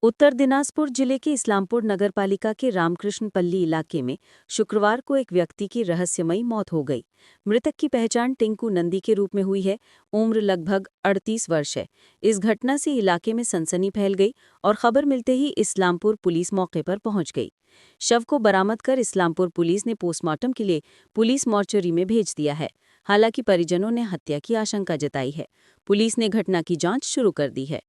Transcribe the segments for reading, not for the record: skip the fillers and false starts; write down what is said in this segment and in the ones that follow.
उत्तर दिनाजपुर जिले के इस्लामपुर नगरपालिका के रामकृष्ण पल्ली इलाके में शुक्रवार को एक व्यक्ति की रहस्यमयी मौत हो गई। मृतक की पहचान टिंकू नंदी के रूप में हुई है। उम्र लगभग 38 वर्ष है। इस घटना से इलाके में सनसनी फैल गई और खबर मिलते ही इस्लामपुर पुलिस मौके पर पहुंच गई। शव को बरामद कर इस्लामपुर पुलिस ने पोस्टमार्टम के लिए पुलिस मॉर्चरी में भेज दिया है। हालांकि परिजनों ने हत्या की आशंका जताई है। पुलिस ने घटना की जांच शुरू कर दी है।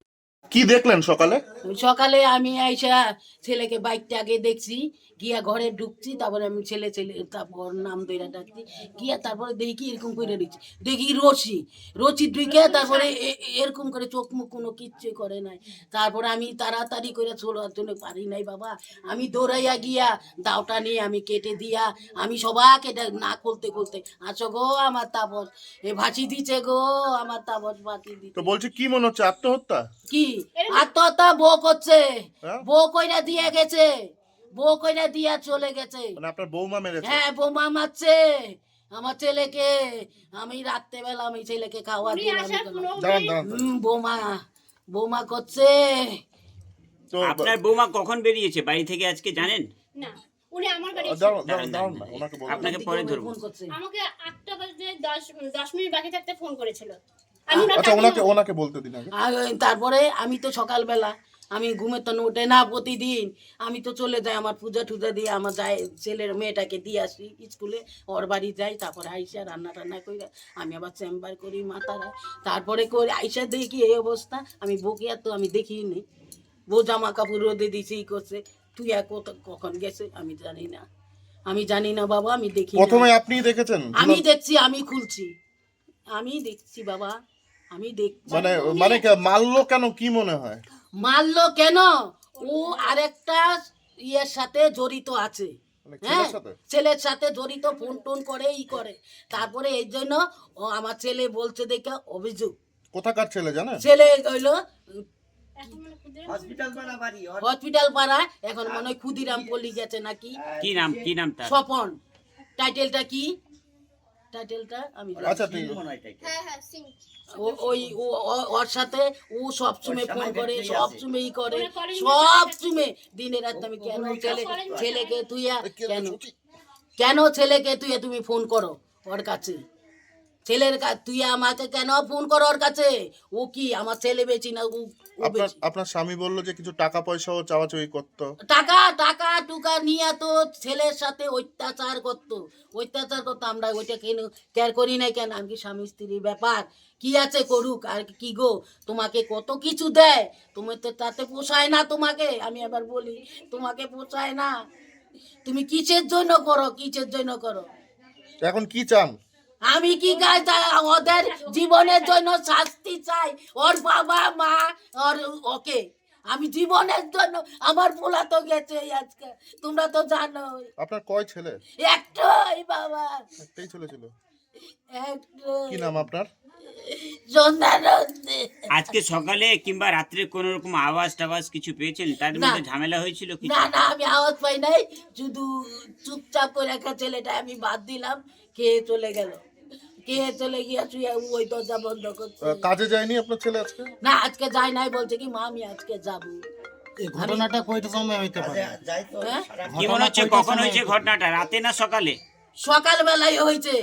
কি দেখলেন সকালে? সকালে আমি আইসা ছেলেকে বাইকটা আগে দেখছি, গিয়া ঘরে ঢুকছি, তারপরে আমি ছেলে তারপর নাম ধরে ডাকছি, গিয়া তারপরে দেখি কি এরকম করে দিচ্ছি, দেখি রশি ঢুকে তারপরে এরকম করে চোখ মুখ কোনো কিচ্ছু করে নাই। তারপরে আমি তাড়াতাড়ি করে ছোড়ার জন্য পারি নাই বাবা, আমি দৌড়াইয়া গিয়া দাওটা নিয়ে আমি কেটে দিয়া আমি সবাইকে না খুলতে আসো গো আমার তাপস এ ভাসি দিচ্ছে গো, আমার তাপস ভাসি দিচ্ছে। তো বলছি কি মনে হচ্ছে, আত্মহত্যা? কি আত্মহত্যা? বউ করছে, হ্যাঁ? বউ কইরা দিয়ে গেছে, বউ কইরা দিয়া চলে গেছে। মানে আপনার বৌমা মেরেছে? হ্যাঁ, বৌমা মারছে আমার ছেলেকে। আমি রাত্রেবেলা আমি ছেলেকে খাওয়া দিলাম, বৌমা করছে। তো আপনার বৌমা কখন বেরিয়েছে বাড়ি থেকে আজকে জানেন? না, উনি আমার বাড়ি আপনাকে পরে ধরবো। আমাকে 8টা বাজে 10 মিনিট বাকি থাকতে ফোন করেছিল। আচ্ছা, ওনাকে বলতে দিন আগে। তারপরে আমি তো সকালবেলা আমি ঘুমের তো ওঠে না প্রতিদিন, আমি তো চলে যাই আমার পূজা টুজা দিয়ে আমার যাই ছেলের মেয়েটাকে দিয়ে আসি স্কুলে, ওর বাড়ি যাই, তারপরে আইসা রান্না টান্না করে আমি আবার চেম্বার করি মাথারা, তারপরে করে আইসা দেখি এই অবস্থা। আমি বউকে আর তো আমি দেখিই নি, বউ জামা কাপড় রোদে দিছি ই করছে, তুই কখন গেছে আমি জানি না বাবা, আমি দেখি। প্রথমে আপনি দেখেছেন? আমি দেখছি, আমি খুলছি, আমি দেখছি বাবা, আমি দেখছি। মানে মারলো কেন, কি মনে হয়? মারলো কেন? ও আরেকটা ইয়ের সাথে জড়িত আছে, হ্যাঁ, ছেলের সাথে জড়িত, ফোন টোন করে ই করে। তারপরে এই জন্য ও আমার ছেলে বলছে দেখে অভিযোগ। কোথাকার ছেলে জানেন? ছেলে হইলো হসপিটাল পাড়া, এখন মনে হয় ক্ষুদিরাম পল্লী গেছে নাকি। কি নাম তার? স্বপন। টাইটেলটা কি? টাইটেলটা আমি আচ্ছা ঠিক ওর সাথে ও সবসময় ফোন করে, সবসময় ই করে, সবসময় দিনে রাত। আমি কেন ছেলেকে তুই ছেলেকে তুই তুমি ফোন করো ওর কাছে, ছেলের তুই আমাকে কেন ফোন করো ওর কাছে? ও কি আমার ছেলে বেচি না? আপনার স্বামী বললো যে কিছু টাকা পয়সাও চাওয়াচাওয়ি করতো। টাকা টুকা নিয়ে তো ছেলের সাথে অত্যাচার করতো। আমরা ওইটা কেয়ার করি নাই কেন? আমি কি স্বামী স্ত্রীর ব্যাপার, কি আছে করুক, আর কি গো, তোমাকে কত কিছু দেয়, তুমি তো তাতে পোষায় না তোমাকে। আমি আবার বলি তোমাকে পোষায় না, তুমি কিসের জন্য করো? এখন কি চান? আমি কি চাই? ওদের জীবনের জন্য শাস্তি চাই, ওর বাবা মা ওর ওকে। আমি জীবনের জন্য, আমার পোলা তো গেছে আজকে, তোমরা তো জানো। আপনার কয় ছেলে? একটাই বাবা, একটাই ছেলে ছিল। একটাই। কি নাম আপনার? আজকে সকালে কিংবা রাত্রে কোন রকম আওয়াজ কিছু পেয়েছেন? তার মধ্যে ঝামেলা হয়েছিল কি? না, আমি আওয়াজ পাই নাই, শুধু চুপচাপ করে একটা ছেলেটা আমি বাদ দিলাম, খেয়ে চলে গিয়া তুই ওই দরজা বন্ধ করতে। কাজে যায়নি আপনার ছেলে আজকে? না, আজকে যায় নাই, বলছে কি মা আমি আজকে যাবো। এই ঘটনাটা কয়টা সময় হইতে পারে? কি মনে হচ্ছে কখন হয়েছে ঘটনাটা, রাতে না সকালে? সকালবেলায় হয়েছে,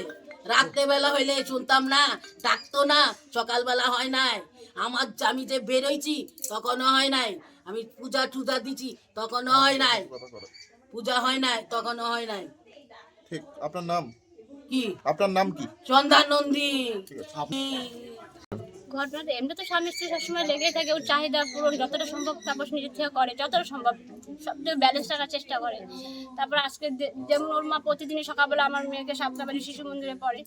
রাত্রেবেলা হইলে শুনতাম না, ডাকতো না, সকালবেলা হয় নাই। আমি যে বেরোইছি তখনও হয় নাই, আমি পূজা টুজা দিছি তখনও হয় নাই, পূজা হয় নাই তখনও হয় নাই। ঠিক। আপনার নাম কি? আপনার নাম কি? সন্ধ্যা নন্দী। ঘটনাটা এমনি তো স্বামী স্ত্রী সবসময় লেগে থাকে, ওর চাহিদা পূরণ যতটা সম্ভব তাপস নিজের থেকে করে, যতটা সম্ভব সবচেয়ে ব্যালেন্স রাখার চেষ্টা করে। তারপর আজকে যেমন ওর মা প্রতিদিনই সকালবেলা আমার মেয়েকে সাপ্তাহবাড়ি শিশু মন্দিরে পড়ে,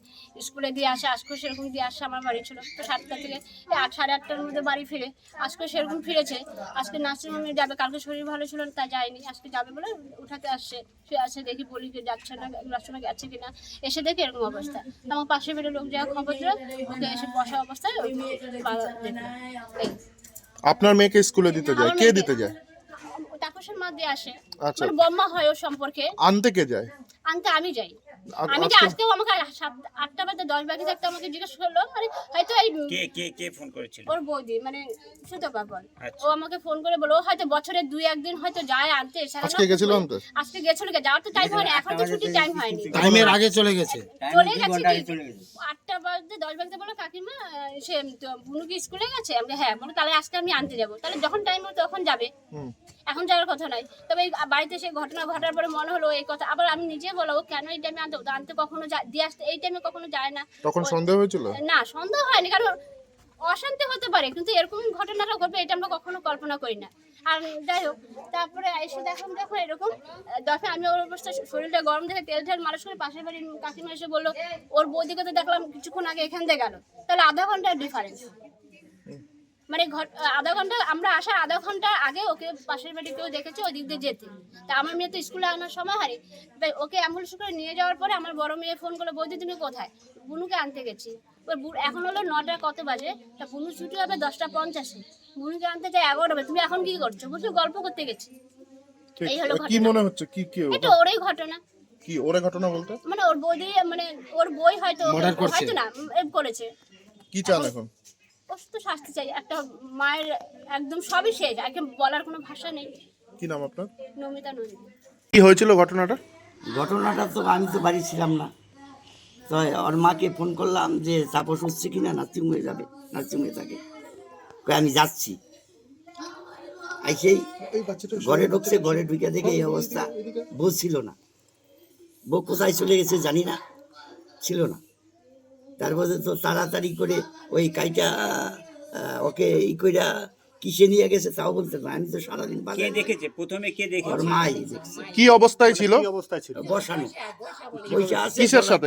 স্কুলে দিয়ে আসে, আজকেও সেরকম দিয়ে আসে। আমার বাড়ি ছিল তো 7টা থেকে 8, 8:30টার মধ্যে বাড়ি ফিরে, আজকেও সেরকম ফিরেছে। আজকে নার্সিংহোমে যাবে, কালকে শরীর ভালো ছিল না তাই যায়নি, আজকে যাবে বলে উঠাতে আসছে। সে আসে দেখি বলি যে যাচ্ছে না, সময় গেছে কিনা, এসে দেখে এরকম অবস্থা। আমার পাশে বেড়ে লোক যা খবর দিল, ওকে এসে বসা অবস্থায় আপনার মেয়েকে স্কুলে দিতে যায়, কে দিতে যায়? তাপসের মা দিয়ে আসে, আচ্ছা, বম্মা হয় ওর সম্পর্কে। আনতে কে যায়? আনতে আমি যাই। আমি যে আজকে আজকেও আমাকে 8টা বাজে 10 বাজে থাকতে আমাকে জিজ্ঞেস করলো, মানে হয়তো এই কে ফোন করেছিল? ওর বৌদি মানে সুতপা বল, আচ্ছা। ও আমাকে ফোন করে বলো ও হয়তো বছরে 2-1 দিন হয়তো যায় আনতে এসে। আজকে গেছিল আনতে? আজকে গেছিল, যাওয়ার তো টাইম হয়নি, এখন তো ছুটির টাইম হয়নি, টাইমের আগে চলে গেছে। চলে গেছে কি 8টা বাজে 10 বাজে বলো কাকিমা সে তো বুনু কি স্কুলে গেছে? আমরা হ্যাঁ, বলো তাহলে আজকে আমি আনতে যাবো, তাহলে যখন টাইম হবে তখন যাবে, এখন যাওয়ার কথা নাই। তবে এই বাড়িতে সেই ঘটনা ঘটার পরে মনে হলো এই কথা, আবার আমি নিজে বলো কেন এই টাইমে আনতে কখনো দিয়ে আসতে, এই টাইমে কখনো যায় না। তখন সন্দেহ হয়েছিল? না, সন্দেহ হয়নি, কারণ অশান্তি হতে পারে, কিন্তু এরকম ঘটনাটা ঘটবে এটা আমরা কখনো কল্পনা করি না। আর যাই হোক, তারপরে এসে দেখো এরকম দফে আমি ওর অবস্থা, শরীরটা গরম দেখে তেল ঠেল মালিশ করে পাশের বাড়ির কাকিমা এসে বললো ওর বৌদিকে তো দেখলাম কিছুক্ষণ আগে এখান থেকে গেল, তাহলে আধা ঘন্টার ডিফারেন্স, মানে আধা ঘন্টা, আমরা আসার আধা ঘন্টা আগে ওকে পাশের বাড়ি কেউ দেখেছে ওই দিক দিয়ে যেতে। তা আমার মেয়ে তো স্কুলে আনার সময় হারি, তাই ওকে অ্যাম্বুলেন্স করে নিয়ে যাওয়ার পরে আমার বড় মেয়ে ফোন করলো বৌদি তুমি কোথায়? বুনুকে আনতে গেছি। এখন হলো 9টা কত বাজে, তা বুনু ছুটি হবে 10টা 50-এ, বুনুকে আনতে যাই 11টা বাজে, তুমি এখন কি করছো? বুঝলি গল্প করতে গেছি। ঠিক। এই হলো কি ঘটনা। মনে হচ্ছে কি কি এটা ওরই ঘটনা, কি ওরে ঘটনা বলতে? মানে ওর বৌদি, মানে ওর বই হয়তো Murder করছে। হয়তো না করেছে। কি চান এখন? ওর তো শাস্তি চাই, একটা মায়ের একদম সবই শেষ, আগে বলার কোনো ভাষা নেই। কি নাম আপনার? নমিতা নদী। কি হয়েছিল ঘটনাটা? ঘটনাটা তো আমি তো বাড়ি ছিলাম না, তো ওর মাকে ফোন করলাম যে তাপস হচ্ছে কিনা, নার্সিংহোমে যাবে, নার্সিংহোমে থাকে, কই আমি যাচ্ছি। সেই ঘরে ঢুকছে, ঘরে ঢুকে দেখে এই অবস্থা, বউ ছিল না, বউ কোথায় চলে গেছে জানি না, ছিল না। তারপরে তো তাড়াতাড়ি করে ওই কাইটা ওকে এই কইরা কিসে নিয়ে গেছে তাও বলতে পারি, আমি তো সারাদিন কে বাজারে, দেখেছে প্রথমে? কে ওর দেখেছে? মাই দেখছে কি অবস্থায় ছিল? বসানো, পয়সা আছে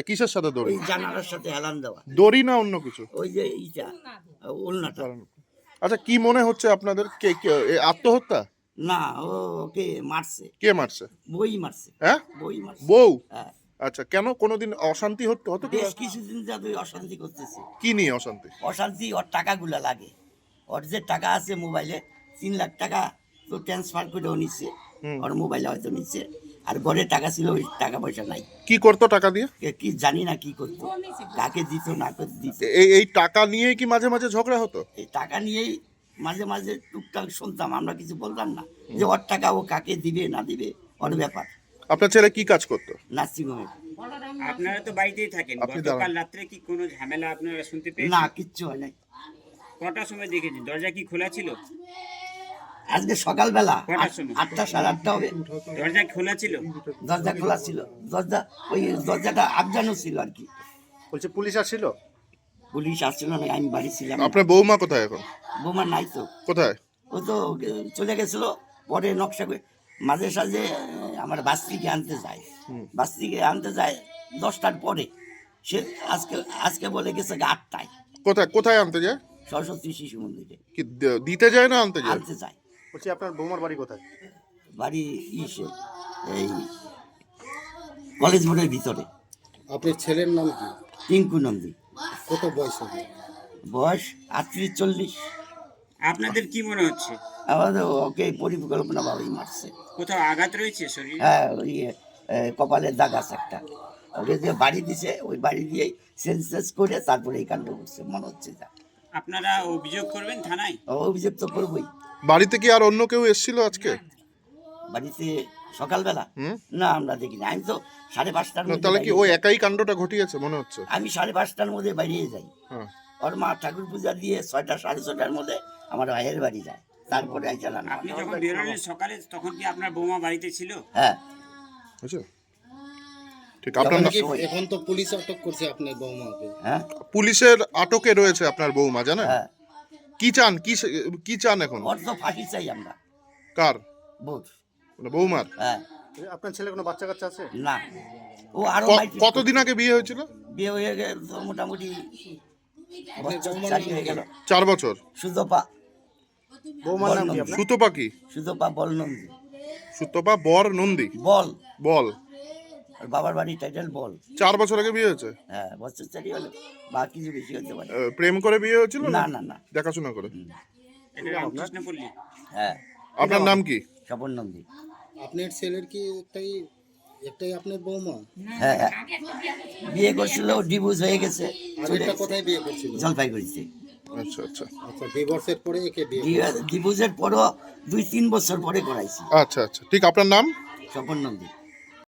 কিসের সাথে দড়ি? ওই জানালার সাথে হেলান দেওয়া, দড়ি না অন্য কিছু? ওই যে ইটা উলনাটা। আচ্ছা, কি মনে হচ্ছে আপনাদের? আত্মহত্যা? না, ওকে মারছে, কে মারছে? বই মারছে, হ্যাঁ, বই মারছে। বউ? হ্যাঁ, আচ্ছা, কেন কোনোদিন অশান্তি হতো কি? বেশ কিছুদিন যাবে অশান্তি করতেছে। কি নিয়ে অশান্তি? অশান্তি ওর টাকাগুলা লাগে, ওর যে টাকা আছে মোবাইলে 3 লাখ টাকা তো ট্রান্সফার করেও নিচ্ছে, ওর মোবাইলে হয়তো নিচ্ছে, আর ঘরে টাকা ছিল ওই টাকা পয়সা নাই। কি করতো টাকা দিয়ে? কি জানি না কি করতো, কাকে দিত না দিত। এই টাকা নিয়ে কি মাঝে মাঝে ঝগড়া হতো? এই টাকা নিয়েই মাঝে মাঝে টুকটাক শুনতাম, আমরা কিছু বলতাম না, যে ওর টাকা ও কাকে দিবে না দিবে ওর ব্যাপার। আপনার ছেলে কি কাজ করতো? নার্সিংহোমে। আপনারা তো বাড়িতেই থাকেন, আপনি গতকাল দাঁড়ান। রাত্রে কি কোনো ঝামেলা আপনারা শুনতে না, পেয়েছেন? কিচ্ছু হয় নাই। কটার সময় দেখেছেন? দরজা কি খোলা ছিল? আজকে সকালবেলা কটার সময়? 8টা 8:30 হবে, দরজা খোলা ছিল? দরজা খোলা ছিল, ওই দরজাটা আবজানো ছিল আর কি। বলছে পুলিশ আসছিল? পুলিশ আসছিল না, আমি বাড়ি ছিলাম না। আপনার বৌমা কোথায় এখন? বোমা নাই তো, কোথায়? ও তো চলে গেছিল, পরে নকশা করে মাঝে সাঝে আমার বাস্তিকে আনতে যায়, বাস্তিকে আনতে যায় 10টার পরে, সে আজকে বলে গেছে 8টায়। কোথায় কোথায় আনতে যায়? সরস্বতী শিশু মন্দিরে কি দিতে যায় না আনতে যায়? আনতে যায়। বলছি আপনার বৌমার বাড়ি কোথায়? বাড়ি ইসে এই কলেজ মোড়ের ভিতরে। আপনার ছেলের নাম কি? টিঙ্কু নন্দী। কত বয়স হবে? বয়স 38-40। আপনাদের কি মনে হচ্ছে? আমাদের ওকে পরিকল্পনা ভাবেই মারছে। কোথাও আঘাত রয়েছে শরীরে? হ্যাঁ, ওই কপালের দাগ আছে একটা, ওকে যে বাড়ি দিছে ওই বাড়ি দিয়েই সেন্সেস করে তারপরে এই কাণ্ড করছে মনে হচ্ছে। যা আপনারা অভিযোগ করবেন থানায়? অভিযোগ তো করবোই। বাড়িতে কি আর অন্য কেউ এসেছিল আজকে? বাড়িতে সকালবেলা না আমরা দেখিনি, আমি তো 5:30টার মধ্যে তাহলে কি বাইরে ওই যাই। একাই কাণ্ডটা ঘটিয়েছে মনে হচ্ছে? আমি 5:30টার মধ্যে বাইরে যাই, হ্যাঁ। ওর মা ঠাকুর পূজা দিয়ে 6টা 6:30টার মধ্যে আমার ভাইয়ের বাড়ি যায়, তারপরে আই চালান। আপনি যখন বেরোলেন সকালে তখন কি আপনার বৌমা বাড়িতে ছিল? হ্যাঁ, বুঝছো? ঠিক। আপনার এখন তো পুলিশ আটক করছে আপনার বৌমাকে। হ্যাঁ, পুলিশের আটকে রয়েছে আপনার বৌমা, জানেন? হ্যাঁ, কি চান? কি চান এখন? ওর তো ফাঁসি চাই আমরা। কার? বোধ। মানে বৌমার? হ্যাঁ, আপনার ছেলে কোনো বাচ্চা কাচ্চা আছে? না, ও আরো কতদিন আগে বিয়ে হয়েছিল? বিয়ে হয়ে গেল তো মোটামুটি বছর 4 হয়ে গেল। 4 বছর। সুতপা। বৌমার নাম কি আপনার? সুতপা কি? সুতপা বল নন্দী। সুতপা বর নন্দী। বল, বল। আর বাবার বাড়ি টাইটেল বল। 4 বছর আগে বিয়ে হয়েছে? হ্যাঁ, বছর 4 হলো বা কিছু বেশি হতে পারে। প্রেম করে বিয়ে হয়েছিল? না না না, দেখাশোনা করে? এটা রামকৃষ্ণ পল্লী? হ্যাঁ। আপনার নাম কি? স্বপন নন্দী। আপনার ছেলের কি একটাই একটাই আপনার বৌমা? হ্যাঁ হ্যাঁ। বিয়ে করছিল, ডিভোর্স হয়ে গেছে, আর চলে এটা গেছে। কোথায় বিয়ে করছিল? জলপাইগুড়িতে। আচ্ছা আচ্ছা আচ্ছা, ডিভোর্সের পরে একে বিয়ে ডিভোর্সের পরও 2-3 বছর পরে করাইছি। আচ্ছা আচ্ছা ঠিক আপনার নাম? স্বপন নন্দী।